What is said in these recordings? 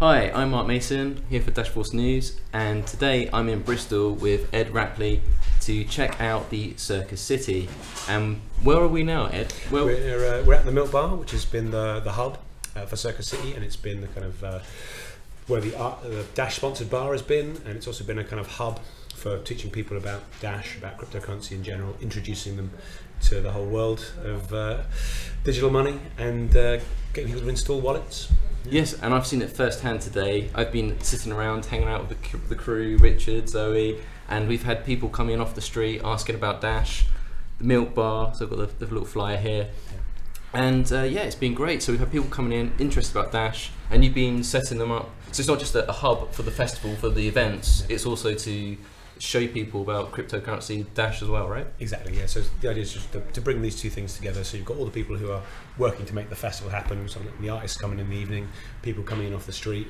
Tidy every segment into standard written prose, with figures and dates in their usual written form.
Hi, I'm Mark Mason, here for Dash Force News, and today I'm in Bristol with Ed Rapley to check out the Circus City. And where are we now, Ed? Well, we're at the Milk Bar, which has been the hub for Circus City, and it's been the kind of where the Dash sponsored bar has been, and it's also been a kind of hub for teaching people about Dash, about cryptocurrency in general, introducing them to the whole world of digital money, and getting people to install wallets. Yes, and I've seen it firsthand today. I've been sitting around hanging out with the crew, Richard, Zoe, and we've had people coming off the street asking about Dash, the Milk Bar, so I've got the little flyer here. And yeah, it's been great. So we've had people coming in interested about Dash, and you've been setting them up. So it's not just a hub for the festival, for the events, it's also to show people about cryptocurrency, Dash as well, right? Exactly, yeah. So the idea is just to bring these two things together. So you've got all the people who are working to make the festival happen, some of the artists coming in the evening, people coming in off the street,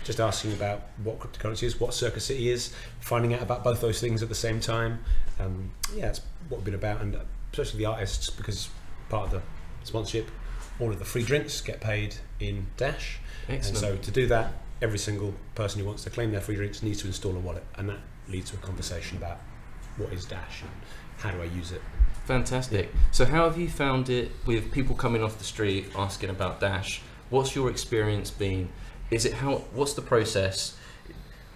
just asking about what cryptocurrency is, what Circus City is, finding out about both those things at the same time. Yeah, that's what we've been about, and especially the artists, because part of the sponsorship, all of the free drinks get paid in Dash. Excellent. And so to do that, every single person who wants to claim their free drinks needs to install a wallet, and that leads to a conversation about what is Dash and how do I use it. Fantastic. So how have you found it with people coming off the street asking about Dash? What's your experience been? What's the process?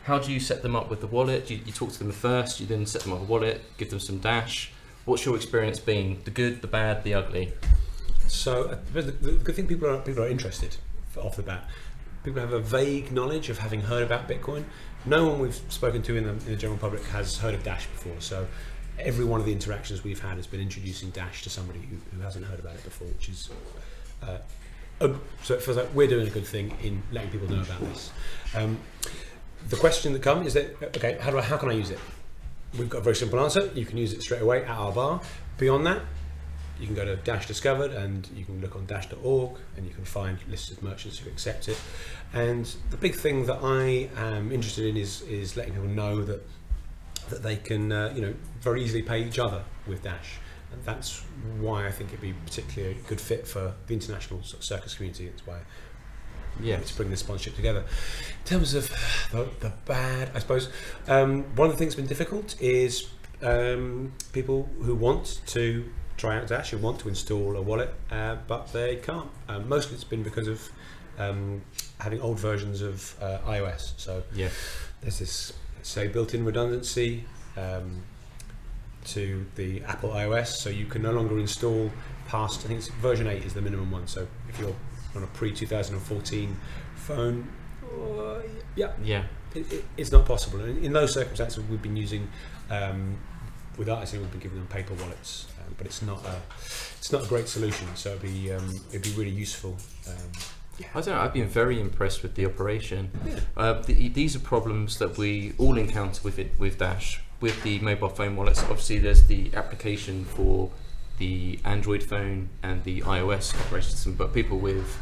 How do you set them up with the wallet? You talk to them first, you then set them up a wallet, give them some Dash. What's your experience been? The good, the bad, the ugly? So the good thing, people are interested off the bat. People have a vague knowledge of having heard about Bitcoin. No one we've spoken to in the general public has heard of Dash before. So every one of the interactions we've had has been introducing Dash to somebody who hasn't heard about it before, which is so it feels like we're doing a good thing in letting people know about this. The question that comes is that, okay, how can I use it? We've got a very simple answer. You can use it straight away at our bar. Beyond that, you can go to Dash Discovered, and you can look on dash.org, and you can find lists of merchants who accept it. And the big thing that I am interested in is letting people know that they can very easily pay each other with Dash, and that's why I think it'd be particularly a good fit for the international sort of circus community. That's why to bring this sponsorship together. In terms of the bad, I suppose one of the things that's been difficult is people who want to try out Dash, who want to install a wallet, but they can't. Mostly it's been because of having old versions of iOS. So there's this, let's say, built-in redundancy to the Apple iOS, so you can no longer install past, I think it's version 8 is the minimum one. So if you're on a pre-2014 phone, it's not possible. And in those circumstances, we've been using with artists, we've been giving them paper wallets, but it's not a great solution. So it'd be really useful. I don't know, I've been very impressed with the operation. These are problems that we all encounter with Dash, with the mobile phone wallets. Obviously there's the application for the Android phone and the iOS operating system, but people with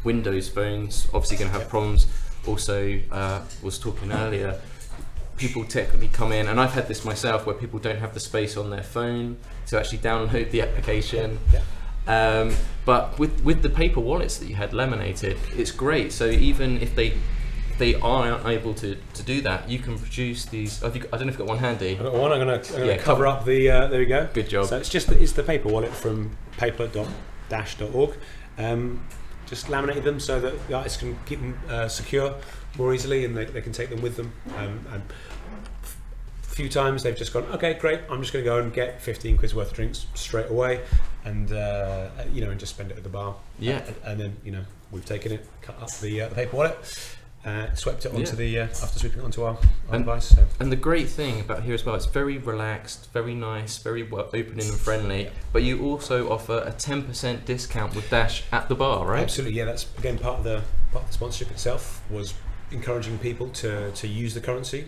Windows phones obviously going to have problems. Also, was talking earlier, people technically come in, and I've had this myself, where people don't have the space on their phone to actually download the application. But with the paper wallets that you had laminated, it's great. So even if they aren't able to do that, you can produce these. I don't know if you've got one handy. I've got one. I'm going to cover up the. There we go. Good job. So it's the paper wallet from paper.dash.org. Just laminated them so that the artists can keep them secure more easily, and they can take them with them. And a few times they've just gone, okay, great, I'm just going to go and get 15 quid's worth of drinks straight away, and and just spend it at the bar. And then we've taken it, cut up the paper wallet, swept it onto the after sweeping it onto our device. So. And the great thing about here as well, it's very relaxed, very nice, very opening and friendly. But you also offer a 10% discount with Dash at the bar, right? Absolutely, yeah. That's again part of the sponsorship itself, was encouraging people to use the currency.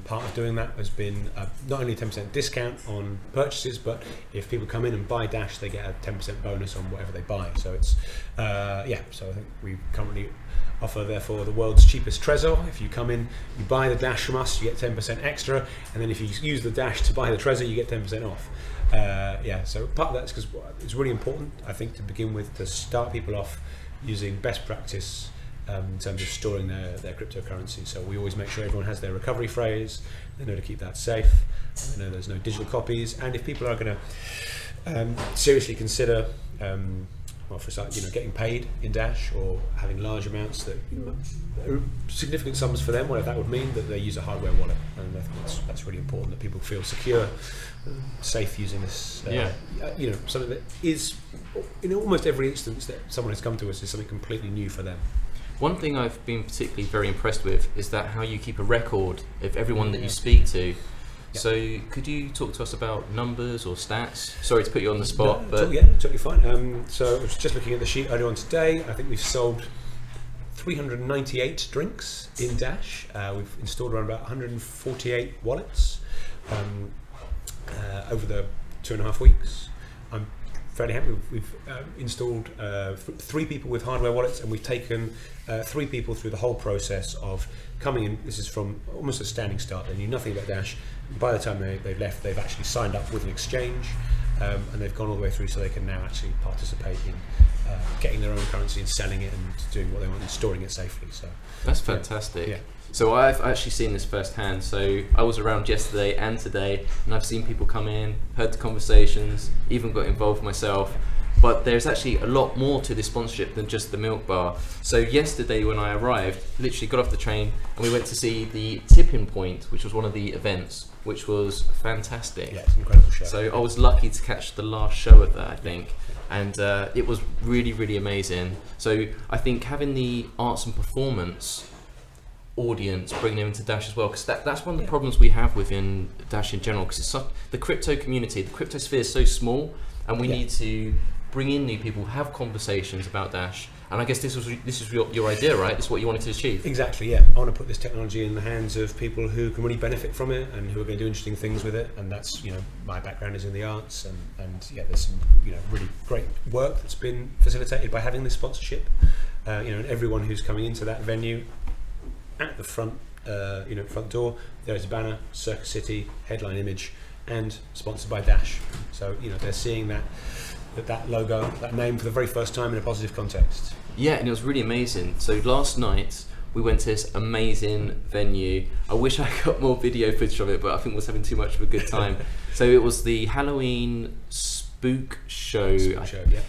Part of doing that has been not only a 10% discount on purchases, but if people come in and buy Dash, they get a 10% bonus on whatever they buy. So it's so I think we currently offer therefore the world's cheapest Trezor. If you come in, you buy the Dash from us, you get 10% extra, and then if you use the Dash to buy the Trezor, you get 10% off. So part of that's because it's really important, I think, to begin with, to start people off using best practice in terms of storing their cryptocurrency. So we always make sure everyone has their recovery phrase. They know to keep that safe. They know there's no digital copies. And if people are going to seriously consider, well, for getting paid in Dash or having large amounts that are significant sums for them, whatever that would mean, that they use a hardware wallet. And I think that's really important, that people feel secure, safe using this. Something that is, in almost every instance that someone has come to us, is something completely new for them. One thing I've been particularly very impressed with is that how you keep a record of everyone that you speak to. Yep. So could you talk to us about numbers or stats? Sorry to put you on the spot, but totally fine. So I was just looking at the sheet earlier on today. I think we've sold 398 drinks in Dash. We've installed around about 148 wallets over the 2.5 weeks. I'm fairly happy. We've installed 3 people with hardware wallets, and we've taken 3 people through the whole process of coming in. This is from almost a standing start. They knew nothing about Dash. By the time they've left, they've actually signed up with an exchange, and they've gone all the way through, so they can now actually participate in getting their own currency and selling it and doing what they want and storing it safely. So that's fantastic. Yeah. So I've actually seen this firsthand. So I was around yesterday and today, and I've seen people come in, heard the conversations, even got involved myself. But there's actually a lot more to this sponsorship than just the milk bar. So yesterday when I arrived, literally got off the train and we went to see the Tipping Point, which was one of the events, which was fantastic. Yeah, it's an incredible show. So I was lucky to catch the last show of that, I think. And it was really, really amazing. So I think having the arts and performance audience, bringing them into Dash as well, because that's one of the problems we have within Dash in general, because it's the crypto community, the crypto sphere is so small, and we need to bring in new people, have conversations about Dash. And I guess this is your idea, right? This is what you wanted to achieve. Exactly, yeah. I want to put this technology in the hands of people who can really benefit from it and who are going to do interesting things with it. And that's, my background is in the arts, and there's some, really great work that's been facilitated by having this sponsorship. And everyone who's coming into that venue, at the front, front door, there's a banner, Circus City, headline image, and sponsored by Dash. So, they're seeing that logo, that name for the very first time in a positive context. Yeah, and it was really amazing. So last night we went to this amazing venue. I wish I got more video footage of it, but I think we was having too much of a good time. So it was the Halloween Spook Show.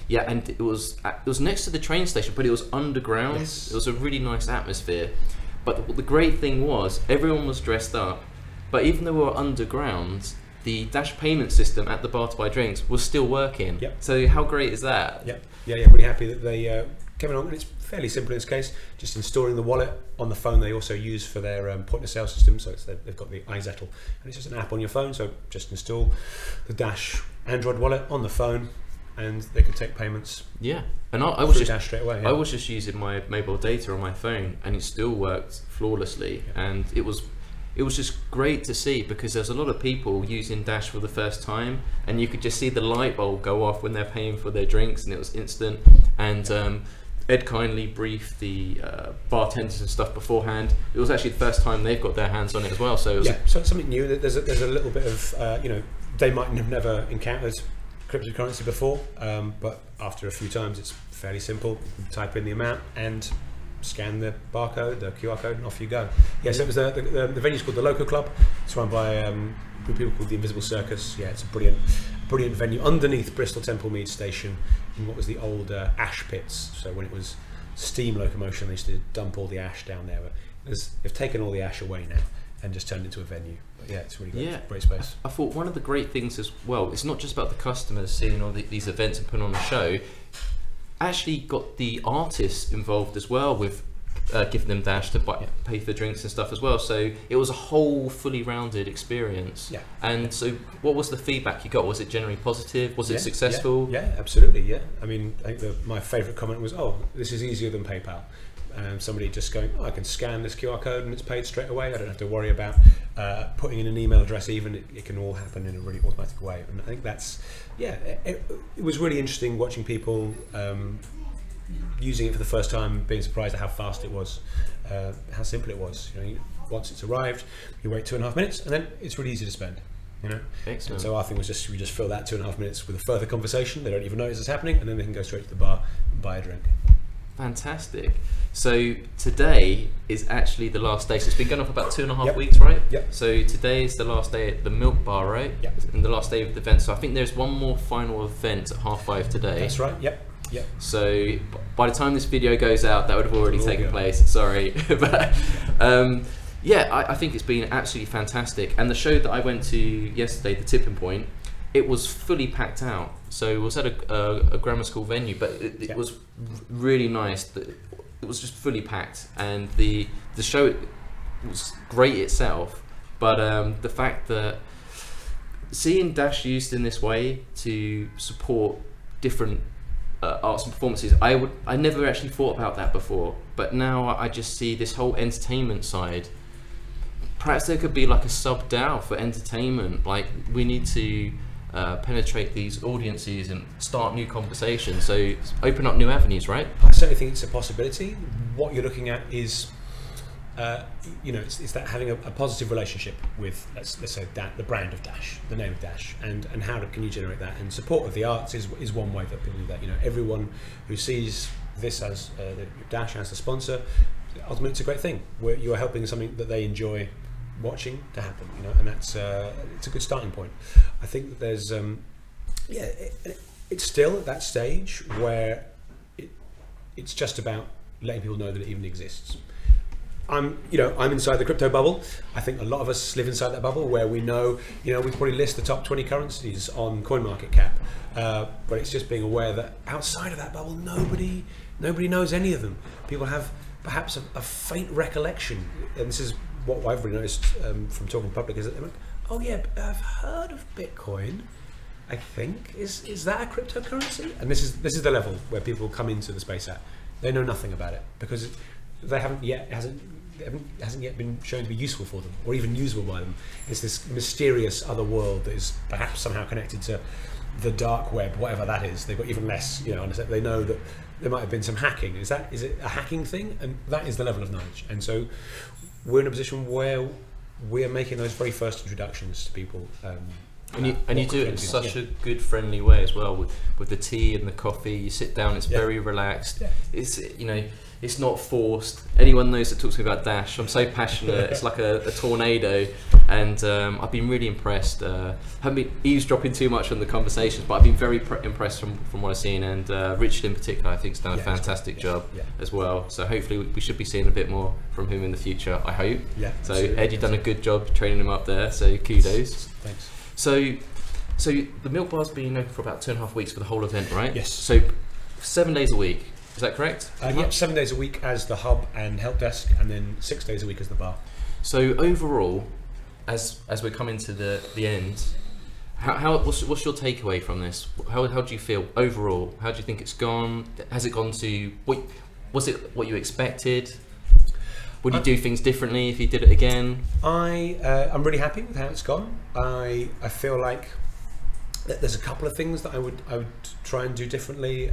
Yeah, and it was next to the train station, but it was underground. Yes. It was a really nice atmosphere. But the great thing was everyone was dressed up, but even though we were underground, the Dash payment system at the bar to buy drinks was still working. Yep. So how great is that? Yep. Yeah, really happy that they came along, and it's fairly simple in this case, just installing the wallet on the phone. They also use for their point of sale system, so they've got the iZettle, and it's just an app on your phone, so just install the Dash Android wallet on the phone and they can take payments. Yeah, and I was just Dash straight away. Yeah. I was just using my mobile data on my phone and it still worked flawlessly, and it was just great to see, because there's a lot of people using Dash for the first time, and you could just see the light bulb go off when they're paying for their drinks, and it was instant. And Ed kindly briefed the bartenders and stuff beforehand. It was actually the first time they've got their hands on it as well. So it was so it's something new. There's a little bit of they might have never encountered cryptocurrency before, but after a few times, it's fairly simple. You can type in the amount and scan the barcode, the QR code, and off you go. Yeah, so it was the venue's called the Loco Club. It's run by a group of people called the Invisible Circus. Yeah, it's a brilliant venue underneath Bristol Temple Mead Station in what was the old ash pits. So when it was steam locomotion, they used to dump all the ash down there. But they've taken all the ash away now and just turned it into a venue. But yeah, it's really great. Yeah. Great space. I thought one of the great things as well, it's not just about the customers seeing all these events and putting on a show. Actually got the artists involved as well with giving them Dash to pay for drinks and stuff as well. So it was a whole fully rounded experience. Yeah. And so what was the feedback you got? Was it generally positive? Was it successful? Yeah, absolutely. Yeah. I mean, I think my favourite comment was, "Oh, this is easier than PayPal." Somebody just going, "Oh, I can scan this QR code and it's paid straight away. I don't have to worry about putting in an email address even. It can all happen in a really automatic way." And I think that's, it was really interesting watching people using it for the first time, being surprised at how fast it was, how simple it was. Once it's arrived, you wait 2.5 minutes and then it's really easy to spend. Excellent. And so our thing was we just fill that 2.5 minutes with a further conversation. They don't even notice it's happening, and then they can go straight to the bar and buy a drink. Fantastic. So today is actually the last day. So it's been going on for about 2.5 Yep. weeks, right? Yep. So today is the last day at the Milk Bar, right? Yep. And the last day of the event. So I think there's one more final event at 5:30 today. That's right. Yep. Yep. So by the time this video goes out, that would have already It'll taken go. place. Sorry, but yeah, I think it's been absolutely fantastic. And the show that I went to yesterday, the Tipping Point, it was fully packed out. So it was at a grammar school venue, but it was really nice. It was just fully packed, and the show was great itself. But the fact that seeing Dash used in this way to support different arts and performances, I never actually thought about that before. But now I just see this whole entertainment side. Perhaps there could be like a sub DAO for entertainment. Like we need to penetrate these audiences and start new conversations. So open up new avenues, right? I certainly think it's a possibility. What you're looking at is, it's that having a positive relationship with, let's say, the brand of Dash, the name of Dash, and how can you generate that? And support of the arts is one way that people do that. Everyone who sees this as Dash as a sponsor, ultimately it's a great thing. Where you are helping something that they enjoy watching to happen, and that's it's a good starting point. I think that there's it's still at that stage where it's just about letting people know that it even exists. I'm inside the crypto bubble. I think a lot of us live inside that bubble where we know, we probably list the top 20 currencies on CoinMarketCap, but it's just being aware that outside of that bubble, nobody knows any of them. People have perhaps a faint recollection, and this is what I've really noticed from talking to public, is that they're like, oh yeah, I've heard of Bitcoin. I think is that a cryptocurrency? And this is the level where people come into the space at. They know nothing about it because they hasn't yet been shown to be useful for them or even usable by them. It's this mysterious other world that is perhaps somehow connected to the dark web, whatever that is. They've got even less, they know that there might have been some hacking. Is it a hacking thing? And that is the level of knowledge. And so we're in a position where we're making those very first introductions to people. And you do it in such a good, friendly way as well, with the tea and the coffee. You sit down, it's very relaxed. Yeah. It's not forced. Anyone knows that talks to me about Dash. I'm so passionate. It's like a tornado, and I've been really impressed. Haven't been eavesdropping too much on the conversations, but I've been very impressed from what I've seen. And Richard in particular, I think, has done a fantastic job as well. So hopefully we should be seeing a bit more from him in the future. I hope. Yeah. So Ed, you've done a good job training him up there. So kudos. Thanks. So the Milk Bar's been open for about 2.5 weeks for the whole event, right? Yes. So 7 days a week. Is that correct? Yep, 7 days a week as the hub and help desk, and then 6 days a week as the bar. So overall, as we're coming to the end, what's your takeaway from this? How do you feel overall? How do you think it's gone? Has it gone to was it what you expected? Would you do things differently if you did it again? I'm really happy with how it's gone. I feel like there's a couple of things that I would try and do differently.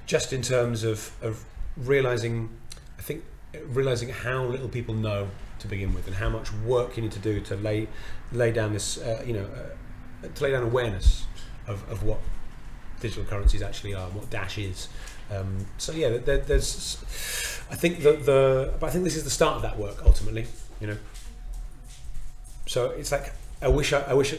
Just in terms of realizing how little people know to begin with, and how much work you need to do to lay down this, to lay down awareness of what digital currencies actually are, and what Dash is. So yeah, there's. I think but I think this is the start of that work ultimately. So it's like I wish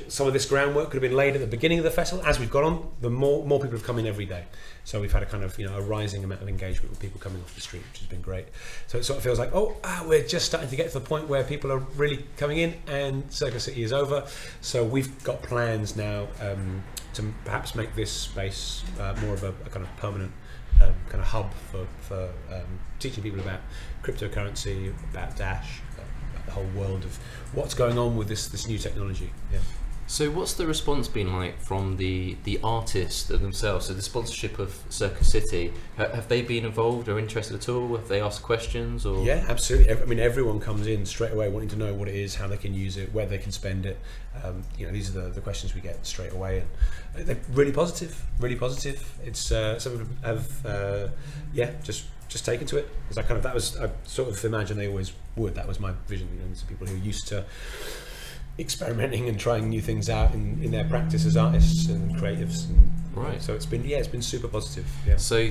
some of this groundwork could have been laid at the beginning of the festival. As we've gone on, the more people have come in every day. So we've had a kind of a rising amount of engagement with people coming off the street, which has been great. So it sort of feels like we're just starting to get to the point where people are really coming in, and Circus City is over. So we've got plans now to perhaps make this space more of a kind of permanent kind of hub for teaching people about cryptocurrency, about Dash, about the whole world of what's going on with this new technology. Yeah. So what's the response been like from the artists themselves? So the sponsorship of Circus City, have they been involved or interested at all? Have they asked questions? Or yeah, absolutely. I mean, everyone comes in straight away wanting to know what it is, how they can use it, where they can spend it. These are the questions we get straight away, and they're really positive. Really positive. It's some of them have just taken to it. Because I sort of imagine they always would. That was my vision. These are people who are used to experimenting and trying new things out in their practice as artists and creatives. Right. So it's been super positive. Yeah. So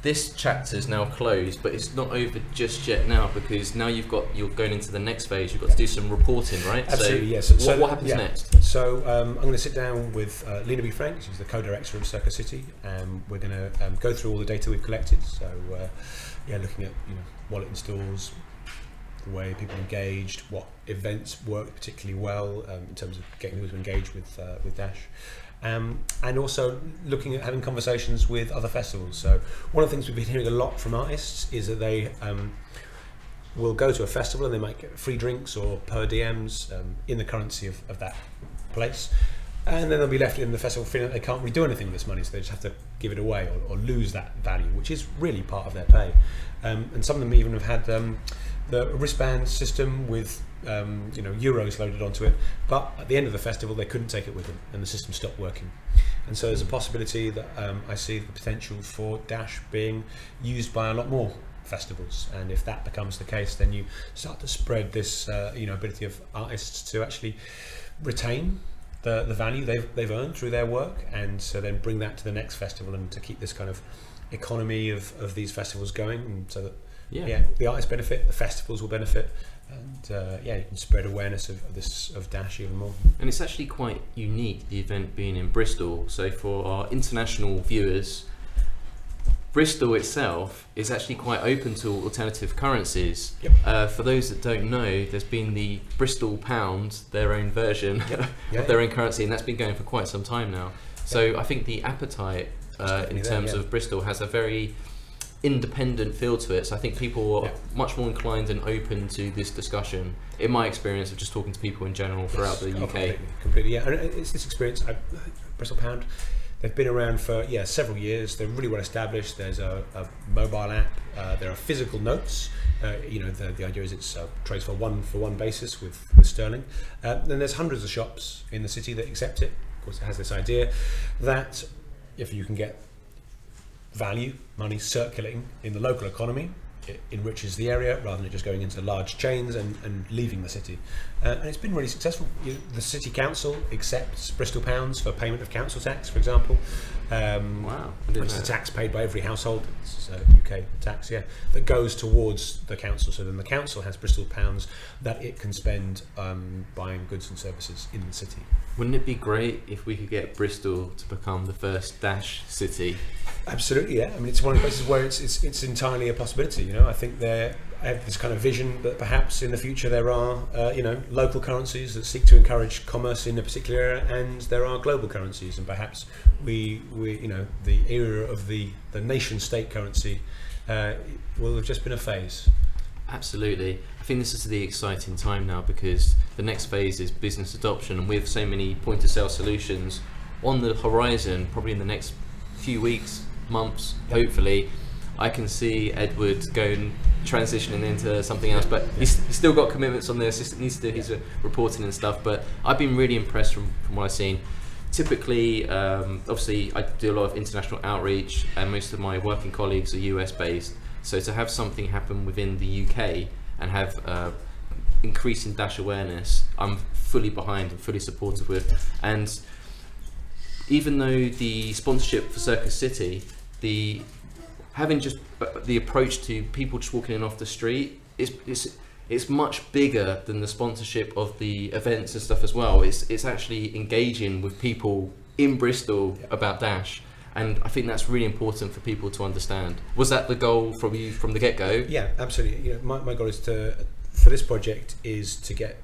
this chapter is now closed, but it's not over just yet now, because now you're going into the next phase. You've got to do some reporting, right? Absolutely, so yes. So what happens next? So I'm going to sit down with Lena B. Frank, she's the co-director of Circus City, and we're going to go through all the data we've collected. So looking at wallet installs, the way people engaged, what events worked particularly well in terms of getting people to engage with Dash. And also looking at having conversations with other festivals. So one of the things we've been hearing a lot from artists is that they will go to a festival and they might get free drinks or per diems in the currency of that place, and then they'll be left in the festival feeling that they can't really do anything with this money, so they just have to give it away or lose that value, which is really part of their pay. And some of them even have had the wristband system with euros loaded onto it, but at the end of the festival they couldn't take it with them and the system stopped working. And so there's a possibility that I see the potential for Dash being used by a lot more festivals, and if that becomes the case, then you start to spread this ability of artists to actually retain the value they've earned through their work, and so then bring that to the next festival and to keep this kind of economy of these festivals going, and so that the artists benefit, the festivals will benefit, and you can spread awareness of Dash even more. And it's actually quite unique, the event being in Bristol. So for our international viewers, Bristol itself is actually quite open to alternative currencies. Yep. For those that don't know, there's been the Bristol pound, their own version of their own currency, and that's been going for quite some time now. So I think the appetite in terms of Bristol has a very independent feel to it, so I think people are much more inclined and open to this discussion, in my experience of just talking to people in general throughout the UK. Completely, yeah. And it's this experience. Bristol Pound, they've been around for several years. They're really well established. There's a mobile app. There are physical notes. The idea is it's trades for one basis with sterling. Then there's hundreds of shops in the city that accept it. Of course, it has this idea that if you can get value, money circulating in the local economy, it enriches the area rather than just going into large chains and leaving the city. And it's been really successful. The city council accepts Bristol pounds for payment of council tax, for example. Wow. Which is a tax paid by every household. It's UK tax, that goes towards the council. So then the council has Bristol pounds that it can spend buying goods and services in the city. Wouldn't it be great if we could get Bristol to become the first Dash city? Absolutely, yeah. I mean, it's one of the places where it's entirely a possibility. I think I have this kind of vision that perhaps in the future there are local currencies that seek to encourage commerce in a particular area, and there are global currencies, and perhaps we the era of the nation state currency will have just been a phase. Absolutely. I think this is the exciting time now, because the next phase is business adoption, and with so many point of sale solutions on the horizon, probably in the next few weeks, months, hopefully, I can see Edward going transitioning into something else, but he's still got commitments on the assistant, needs to do his reporting and stuff, but I've been really impressed from what I've seen. Typically, obviously I do a lot of international outreach, and most of my working colleagues are US based, so to have something happen within the UK and have increasing Dash awareness, I'm fully behind and fully supportive with. And even though the sponsorship for Circus City, having just the approach to people just walking in off the street, it's much bigger than the sponsorship of the events and stuff as well. It's actually engaging with people in Bristol about Dash, and I think that's really important for people to understand. Was that the goal from you from the get-go? Yeah, absolutely. My goal is for this project is to get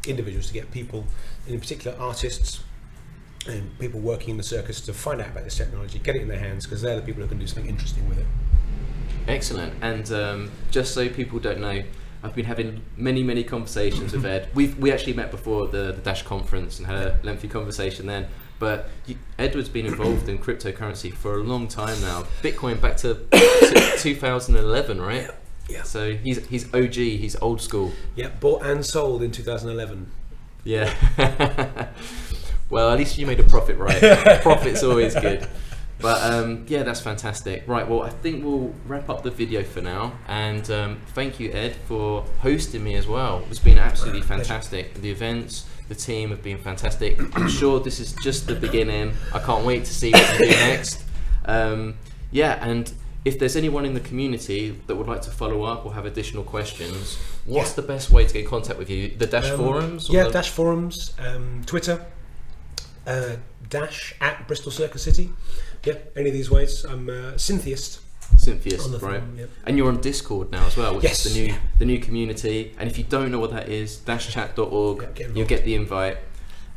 individuals, to get people, in particular artists and people working in the circus, to find out about this technology, get it in their hands, because they're the people who can do something interesting with it. Excellent. And just so people don't know, I've been having many conversations with Ed. We actually met before the Dash conference and had a lengthy conversation then. But Edward's been involved in cryptocurrency for a long time now. Bitcoin back to 2011, right? Yeah. So he's OG. He's old school. Yeah. Bought and sold in 2011. Yeah. Well, at least you made a profit, right? Profit's always good. But yeah, that's fantastic. Right, well, I think we'll wrap up the video for now. And thank you, Ed, for hosting me as well. It's been absolutely fantastic. The events, the team have been fantastic. I'm sure this is just the beginning. I can't wait to see what you do next. Yeah, and if there's anyone in the community that would like to follow up or have additional questions, what's the best way to get in contact with you? The Dash forums? Yeah, Dash forums, Twitter, Dash at Bristol Circus City. Yeah, any of these ways. I'm Cynthiast. Cynthiast, right? Forum, yep. And you're on Discord now as well, which Yes, is the new community. And if you don't know what that is, dashchat.org, you'll get the invite.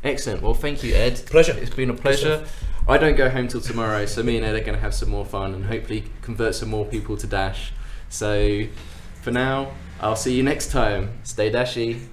Excellent. Well, thank you, Ed. Pleasure. It's been a pleasure. I don't go home till tomorrow, so me and Ed are going to have some more fun and hopefully convert some more people to Dash. So for now, I'll see you next time. Stay dashy.